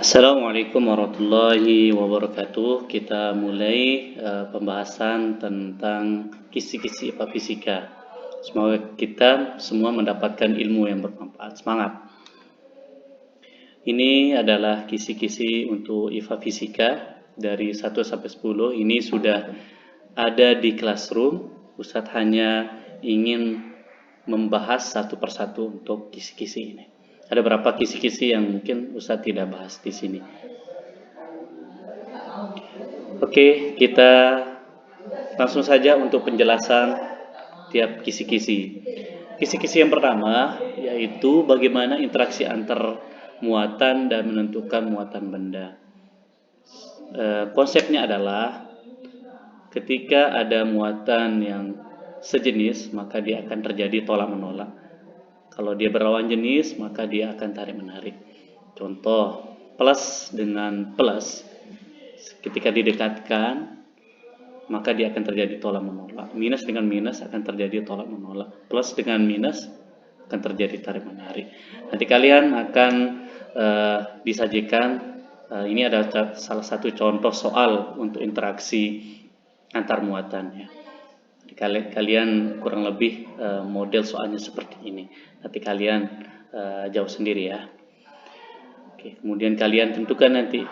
Assalamualaikum warahmatullahi wabarakatuh. Kita mulai pembahasan tentang kisi-kisi IPA Fisika. Semoga kita semua mendapatkan ilmu yang bermanfaat. Semangat. Ini adalah kisi-kisi untuk IPA Fisika dari 1 sampai 10. Ini sudah ada di classroom. Ustadz hanya ingin membahas satu persatu untuk kisi-kisi ini. Ada beberapa kisi-kisi yang mungkin Ustadz tidak bahas di sini. Oke, kita langsung saja untuk penjelasan tiap kisi-kisi. Kisi-kisi yang pertama yaitu bagaimana interaksi antar muatan dan menentukan muatan benda. Konsepnya adalah ketika ada muatan yang sejenis, maka dia akan terjadi tolak-menolak. Kalau dia berlawan jenis, maka dia akan tarik-menarik. Contoh, plus dengan plus, ketika didekatkan, maka dia akan terjadi tolak-menolak. Minus dengan minus akan terjadi tolak-menolak. Plus dengan minus akan terjadi tarik-menarik. Nanti kalian akan disajikan, ini adalah salah satu contoh soal untuk interaksi antar muatan ya. Kalian kurang lebih model soalnya seperti ini. Nanti kalian jawab sendiri ya. Oke, kemudian kalian tentukan nanti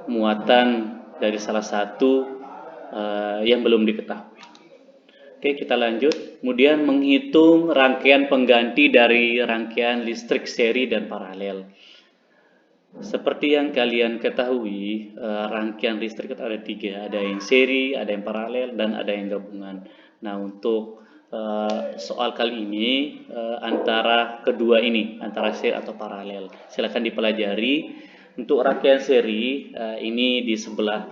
muatan dari salah satu yang belum diketahui. Oke, kita lanjut. Kemudian menghitung rangkaian pengganti dari rangkaian listrik seri dan paralel. Seperti yang kalian ketahui, rangkaian listrik ada 3, ada yang seri, ada yang paralel, dan ada yang gabungan. Nah, untuk soal kali ini antara kedua ini, antara seri atau paralel, silakan dipelajari. Untuk rangkaian seri ini di sebelah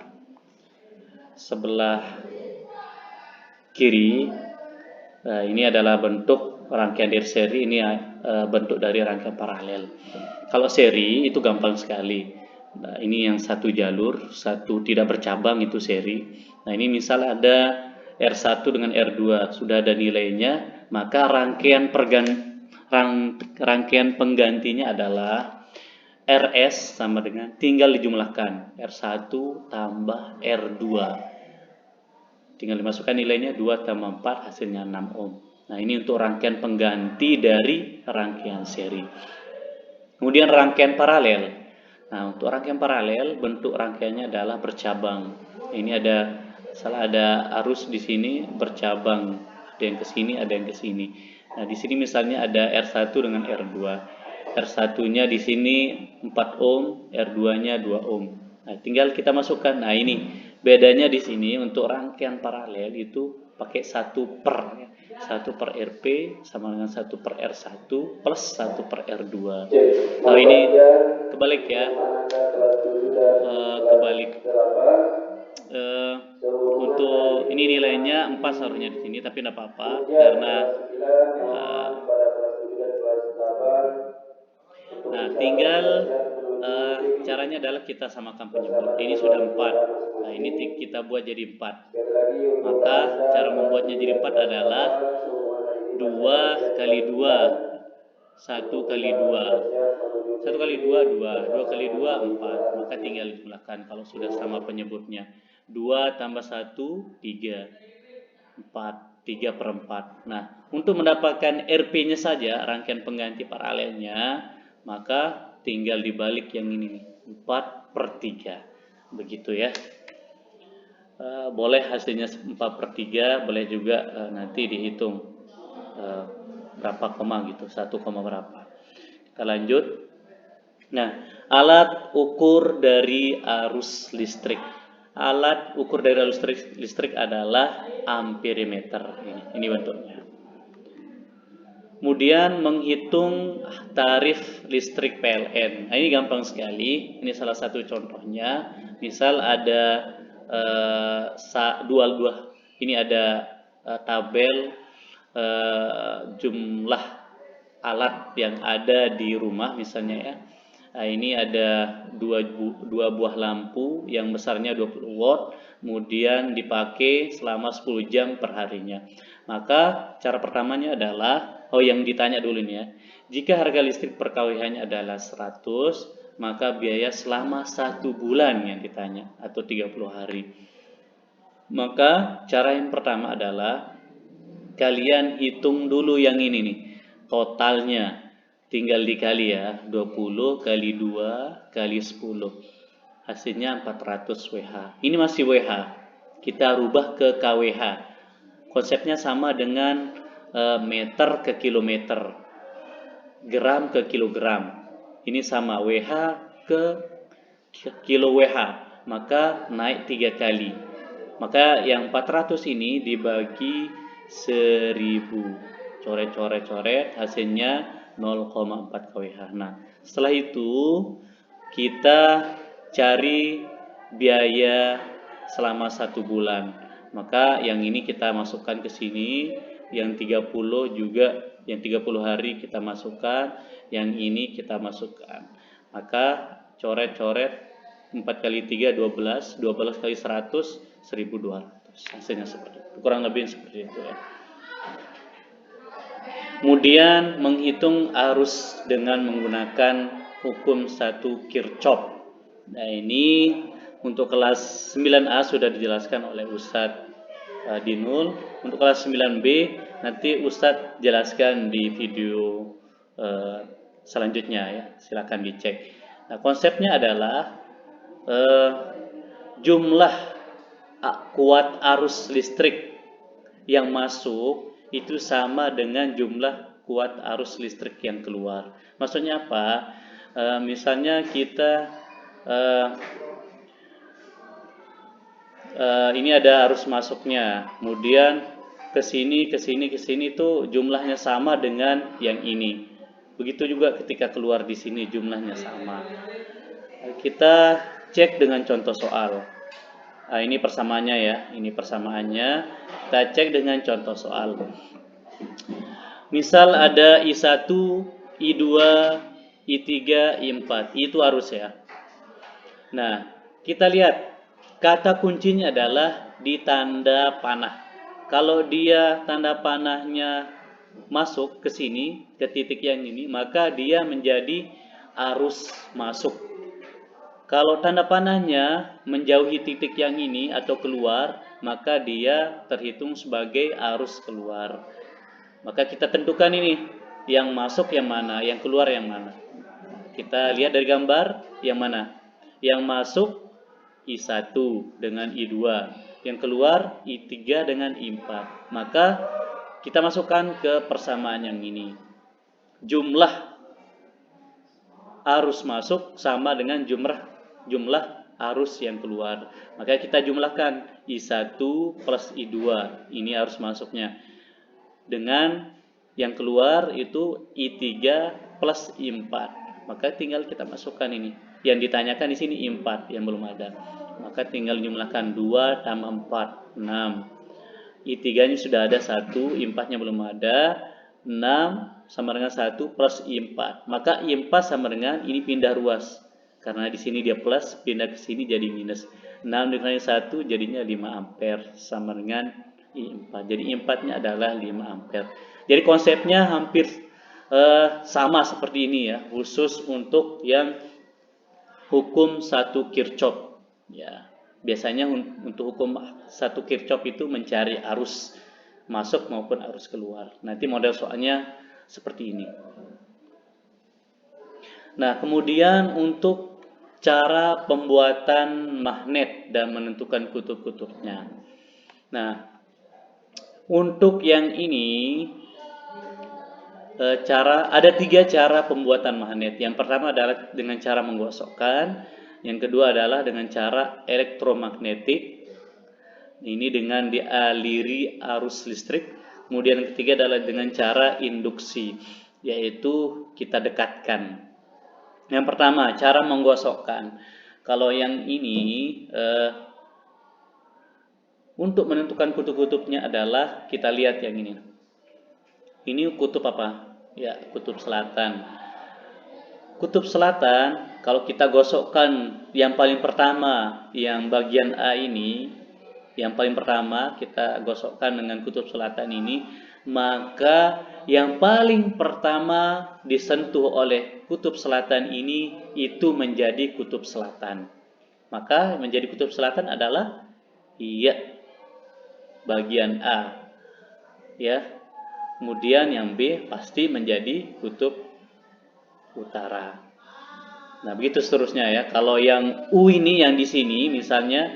kiri, ini adalah bentuk rangkaian dari seri, ini bentuk dari rangkaian paralel. Kalau seri itu gampang sekali. Nah, ini yang satu jalur, satu tidak bercabang itu seri. Nah, ini misal ada R1 dengan R2, sudah ada nilainya, maka rangkaian penggantinya adalah RS sama dengan tinggal dijumlahkan R1 tambah R2. Tinggal dimasukkan nilainya 2 tambah 4 hasilnya 6 ohm. Nah, ini untuk rangkaian pengganti dari rangkaian seri. Kemudian rangkaian paralel. Nah, untuk rangkaian paralel bentuk rangkaiannya adalah bercabang. Ini ada arus di sini bercabang, ada yang ke sini, ada yang ke sini. Nah, di sini misalnya ada R1 dengan R2. R1-nya di sini 4 ohm, R2-nya 2 ohm. Nah, tinggal kita masukkan. Nah, ini bedanya di sini untuk rangkaian paralel itu pakai 1 per ya. 1 per RP sama dengan 1 per R1 plus 1 per R2. Kalau ini kebalik ya, kebalik. Untuk ini nilainya 4 seharusnya di sini, tapi tidak apa-apa karena nah, tinggal caranya adalah kita samakan penyebut. Ini sudah 4. Nah, ini kita buat jadi 4. Maka cara membuatnya jadi 4 adalah 2 kali 2. 1 kali 2. 1 kali 2, 2. 2 kali 2, 4. Maka tinggal dijumlahkan kalau sudah sama penyebutnya. 2 tambah 1, 3. 4. 3 per 4. Nah, untuk mendapatkan RP-nya saja, rangkaian pengganti paralelnya, maka tinggal dibalik yang ini nih, 4 per 3. Begitu ya. Boleh hasilnya 4 per 3, boleh juga nanti dihitung berapa koma gitu, 1, berapa. Kita lanjut. Nah, alat ukur dari arus listrik. Alat ukur dari arus listrik adalah amperimeter. Ini bentuknya. Kemudian menghitung tarif listrik PLN. Nah, ini gampang sekali. Ini salah satu contohnya. Misal ada dua. Ini ada tabel jumlah alat yang ada di rumah misalnya ya. Nah, ini ada dua buah lampu yang besarnya 20 watt, kemudian dipakai selama 10 jam per harinya. Maka cara pertamanya adalah, yang ditanya dulu nih ya, jika harga listrik per kWh-nya adalah 100, maka biaya selama 1 bulan yang ditanya atau 30 hari. Maka cara yang pertama adalah kalian hitung dulu yang ini nih, totalnya. Tinggal dikali ya, 20 kali 2 kali 10. Hasilnya 400 WH. Ini masih WH. Kita rubah ke KWH. Konsepnya sama dengan meter ke kilometer, gram ke kilogram. Ini sama, WH ke kilo WH, maka naik 3 kali. Maka yang 400 ini dibagi 1000, coret-coret, hasilnya 0,4 kWh. Nah, setelah itu kita cari biaya selama 1 bulan. Maka yang ini kita masukkan ke sini, yang 30 juga, yang 30 hari kita masukkan, yang ini kita masukkan. Maka coret-coret 4 kali 3 12, 12 kali 100 1200. Hasilnya seperti itu. Kurang lebih seperti itu ya. Kemudian menghitung arus dengan menggunakan hukum 1 Kirchhoff. Nah, ini untuk kelas 9A sudah dijelaskan oleh Ustadz Dinul. Untuk kelas 9B nanti Ustadz jelaskan di video selanjutnya ya. Silakan dicek. Nah, konsepnya adalah jumlah kuat arus listrik yang masuk itu sama dengan jumlah kuat arus listrik yang keluar. Maksudnya apa? Misalnya kita ini ada arus masuknya, kemudian ke sini itu jumlahnya sama dengan yang ini. Begitu juga ketika keluar di sini jumlahnya sama. Kita cek dengan contoh soal. Ini persamaannya ya, ini persamaannya. Kita cek dengan contoh soal. Misal ada I1, I2, I3, I4. Itu arus ya. Nah, kita lihat kata kuncinya adalah di tanda panah. Kalau dia tanda panahnya masuk ke sini, ke titik yang ini, maka dia menjadi arus masuk. Kalau tanda panahnya menjauhi titik yang ini atau keluar, maka dia terhitung sebagai arus keluar. Maka kita tentukan ini, yang masuk yang mana, yang keluar yang mana. Kita lihat dari gambar, yang mana? Yang masuk I1 dengan I2, yang keluar I3 dengan I4. Maka kita masukkan ke persamaan yang ini. Jumlah arus masuk sama dengan jumlah arus yang keluar. Maka kita jumlahkan I1 plus I2, ini arus masuknya, dengan yang keluar itu I3 plus I4. Maka tinggal kita masukkan ini. Yang ditanyakan di sini I4 yang belum ada. Maka tinggal jumlahkan 2 tambah 4, 6. I3-nya sudah ada 1, I4-nya belum ada. 6 sama dengan 1 plus I4. Maka I4 sama dengan ini pindah ruas. Karena di sini dia plus, pindah ke sini jadi minus. 6 dikali 1 jadinya 5 ampere sama dengan I4. Jadi I4-nya adalah 5 ampere. Jadi konsepnya hampir sama seperti ini ya, khusus untuk yang hukum 1 Kirchhoff. Ya, biasanya untuk hukum 1 Kirchhoff itu mencari arus masuk maupun arus keluar. Nanti model soalnya seperti ini. Nah, kemudian untuk cara pembuatan magnet dan menentukan kutub-kutubnya. Nah, untuk yang ini ada 3 cara pembuatan magnet. Yang pertama adalah dengan cara menggosokkan, yang kedua adalah dengan cara elektromagnetik, ini dengan dialiri arus listrik, kemudian yang ketiga adalah dengan cara induksi, yaitu kita dekatkan. Yang pertama, cara menggosokkan. Kalau yang ini untuk menentukan kutub-kutubnya adalah kita lihat yang ini. Ini kutub apa? Ya, kutub selatan. Kutub selatan, kalau kita gosokkan yang paling pertama, yang bagian A ini, yang paling pertama kita gosokkan dengan kutub selatan ini, maka yang paling pertama disentuh oleh kutub selatan ini itu menjadi kutub selatan. Maka menjadi kutub selatan adalah iya bagian A, ya. Kemudian yang B pasti menjadi kutub utara. Nah, begitu seterusnya ya. Kalau yang U ini yang di sini misalnya,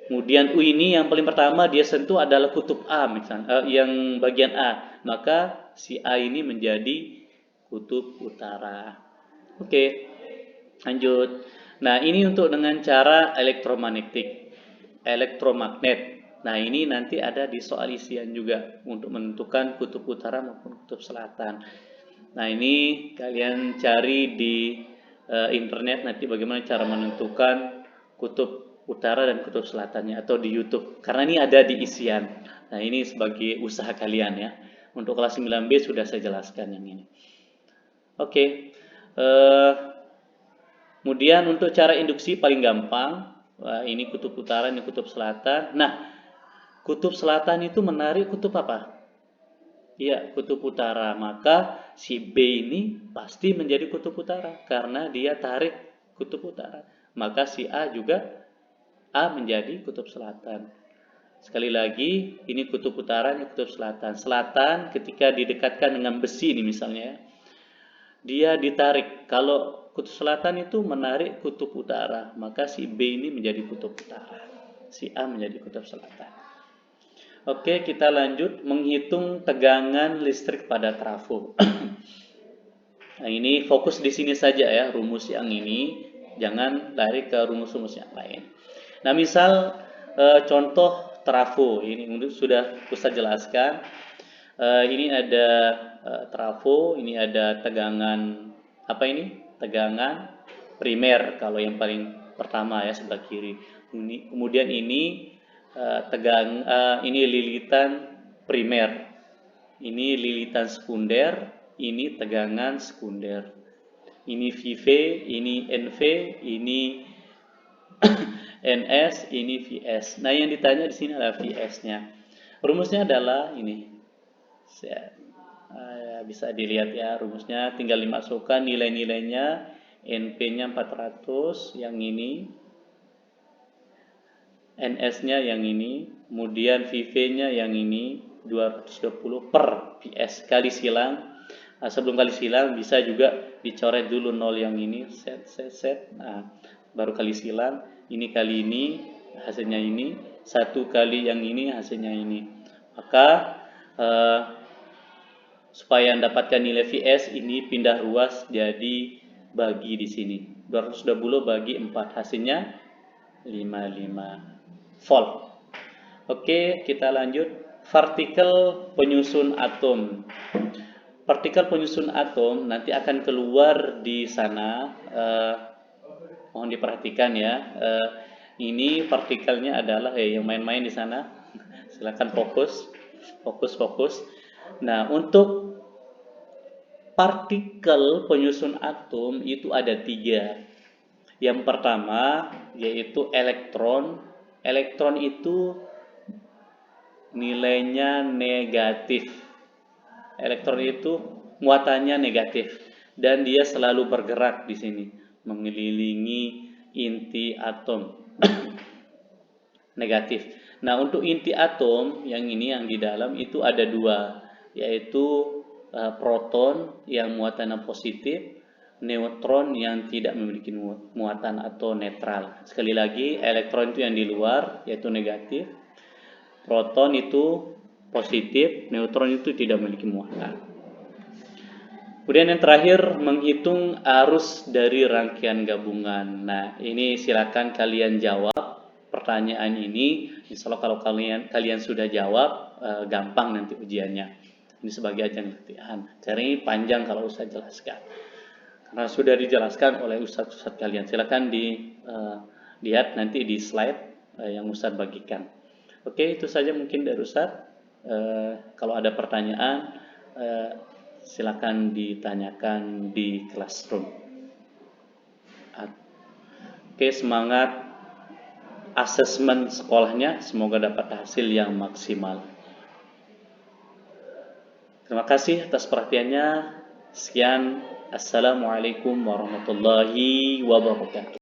kemudian U ini yang paling pertama dia sentuh adalah kutub A misalnya, yang bagian A, maka si A ini menjadi kutub utara. Oke, lanjut. Nah, ini untuk dengan cara elektromagnet. Nah, ini nanti ada di soal isian juga untuk menentukan kutub utara maupun kutub selatan. Nah, ini kalian cari di internet nanti bagaimana cara menentukan kutub utara dan kutub selatannya, atau di YouTube, karena ini ada di isian. Nah, ini sebagai usaha kalian ya. Untuk kelas 9B sudah saya jelaskan yang ini. Oke. Kemudian untuk cara induksi paling gampang. Wah, ini kutub utara, ini kutub selatan. Nah, kutub selatan itu menarik kutub apa? Iya, kutub utara. Maka si B ini pasti menjadi kutub utara karena dia tarik kutub utara. Maka si A juga A menjadi kutub selatan. Sekali lagi, ini kutub utara, ini kutub selatan. Selatan ketika didekatkan dengan besi ini misalnya, dia ditarik. Kalau kutub selatan itu menarik kutub utara, maka si B ini menjadi kutub utara. Si A menjadi kutub selatan. Oke, kita lanjut menghitung tegangan listrik pada trafo. Nah, ini fokus di sini saja ya, rumus yang ini. Jangan lari ke rumus-rumus yang lain. Nah, misal contoh trafo, ini sudah Ustaz jelaskan. Ini ada trafo, ini ada tegangan apa ini? Tegangan primer kalau yang paling pertama ya sebelah kiri. Kemudian ini ini lilitan primer, ini lilitan sekunder, ini tegangan sekunder. Ini VV, ini NV, ini NS, ini VS. Nah, yang ditanya di sini adalah VS-nya. Rumusnya adalah ini. Bisa dilihat ya rumusnya, tinggal dimasukkan nilai-nilainya. NP-nya 400, yang ini. NS-nya yang ini, kemudian VV-nya yang ini 220 per VS kali silang. Nah, sebelum kali silang bisa juga dicoret dulu 0 yang ini, set. Nah, baru kali silang, ini kali ini hasilnya ini, 1 kali yang ini hasilnya ini. Maka supaya mendapatkan nilai VS ini pindah ruas jadi bagi di sini. 220 bagi 4 hasilnya 55 volt. Oke, kita lanjut. Partikel penyusun atom. Partikel penyusun atom nanti akan keluar di sana. Mohon diperhatikan ya. Ini partikelnya adalah yang main-main di sana. Silakan fokus. Nah, untuk partikel penyusun atom itu ada 3. Yang pertama yaitu elektron. Elektron itu nilainya negatif. Elektron itu muatannya negatif dan dia selalu bergerak di sini mengelilingi inti atom. Negatif. Nah, untuk inti atom yang ini yang di dalam itu ada 2, yaitu proton yang muatannya positif, neutron yang tidak memiliki muatan atau netral. Sekali lagi, elektron itu yang di luar yaitu negatif, proton itu positif, neutron itu tidak memiliki muatan. Kemudian yang terakhir, menghitung arus dari rangkaian gabungan. Nah, ini silakan kalian jawab pertanyaan ini. Insya Allah kalau kalian sudah jawab, gampang nanti ujiannya. Ini sebagai ajang latihan. Karena ini panjang kalau Ustaz jelaskan. Karena sudah dijelaskan oleh Ustaz kalian. Silakan dilihat nanti di slide yang Ustaz bagikan. Oke, itu saja mungkin dari Ustaz. Kalau ada pertanyaan, silakan ditanyakan di classroom. Oke, semangat asesmen sekolahnya, semoga dapat hasil yang maksimal. Terima kasih atas perhatiannya. Sekian. Assalamualaikum warahmatullahi wabarakatuh.